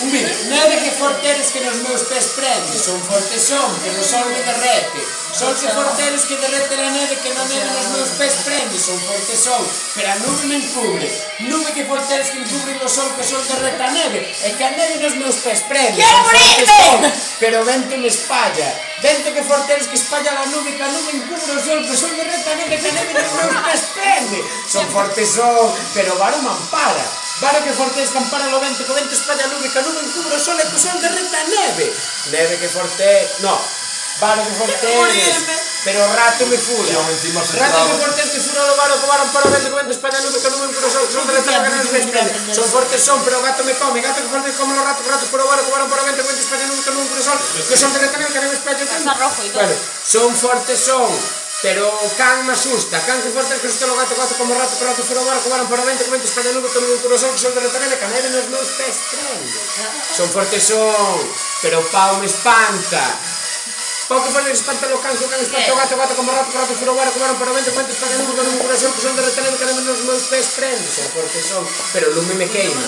Un vídeo. Neve que forteres que nos meus pés prende. Son forte son, que no sol me derrete. Sol que forteres que derrete la neve, que na neve nos meus pés prende. Son forte son, pero a nube me encubre. Nube que forteres que encubre no sol, que sol derrete a neve. E que a neve nos meus pés prende. Quero morirme! Pero vento me espalla. Vento que forteres que espalla la nube, que a nube encubre o sol, que sol derrete a neve, que a neve nos meus pés prende. Son forte son, pero varo me ampara. Varo que forteres que ampara lo vento, que o vento espalla a nube, que a nube encubre o sol, e que o sol derrete a neve. Neve que forteres... No. Varo que forteres, pero o rato me fura. Rato que forteres que fura o varo, que varo ampara o vento, que o vento espalla a nube, que a nube encubre o sol, que o sol derrete a neve, que a neve nos prende. Son fortes son, pero o gato me come. Gato que forteres come o rato, que o rato fura o varo, que varo ampara o vento, que o vento espalla a nube, que a nube encubre o sol, que o sol derrete a neve, que a neve espalla a neve. Son fortes son. Pero o can me asusta, can que forte que asusta o gato, gato como rato, que rato fura o varo, que varan para o vento, que o vento espalla a nube, que a nube encubre o sol, que o sol derrete a neve, que a neve nos meus pés prende. Son fortes son, pero o pau me espanta. Pau que forte que espanta o can espanta o gato como rato, que rato fura o varo, que varan para o vento, que o vento espalla a nube, que a nube encubre o sol, que o sol derrete a neve, que a neve nos meus pés prende. Son fortes son, pero o lume me queima.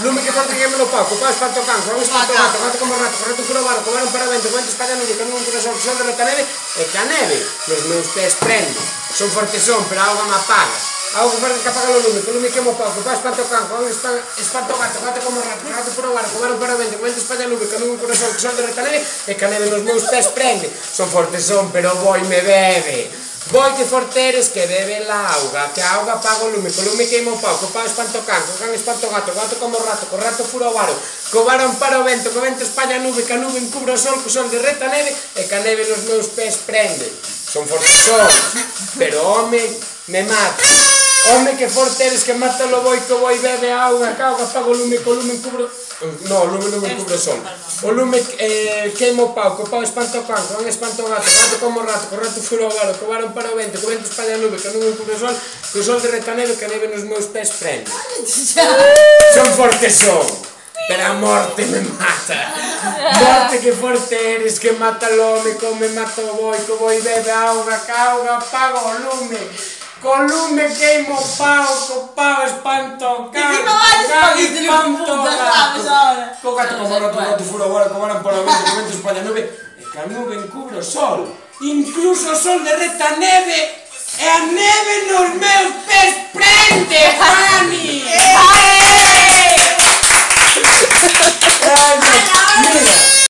Lume que forte que queima o pau, que o pau espanta o can, que o espanta o gato, gato como rato, que rato fura o varo, que varan para o vento, que o vento espalla a nube, que a nube encubre o sol, que o sol derrete a neve, e que a neve nos meus pés prende. Son fortes son, pero a auga me apaga. A auga forte que apaga o lume, que o lume queima o pau, que o pau espanta o can, que o espanta o gato, gato como rato, que rato fura o varo, que varan para o vento, que o vento espalla a nube, que a nube encubre o sol, que o sol derrete a neve, e que a neve nos meus pés prende. Son fortes son, pero o boi me bebe. Boi que forteres que bebe la auga, que a auga apaga o lume, que o lume queima o pau, que o pau espanta o can espanta o gato como rato, que o rato fura o varo, que o varo ampara o vento, que o vento espalla a nube, que a nube encubre o sol, que o sol derrete a neve, e que a neve nos meus pés prende. Son fortes son, pero home me mata. Home que forteres que mata o boi, que o boi bebe a auga, que a auga apaga o lume, que o lume encubre... No, o lume non encubre o sol. O lume queima o pau, que o pau espanta o can, que o can espanta o gato, gato como rato, que o rato fura o varo, que o varo ampara o vento, que o vento espalla a nube, que a nube encubre o sol, que o sol derrete a neve, que a neve nos meus pés prende. Son fortes son, pero a morte me mata. Morte que forte eres, que mata o home, come mata o boi, que o boi bebe a auga, que a auga apaga o lume. Co lume queimo o pau espanta o can, espanta o gato. Co gato como rato fura o varo, que varan para o vento, que o vento espalla a nube, e que a nube encubre o sol. Incluso o sol derrete a neve, e a neve nos meus pés prende, Fanny! Mira.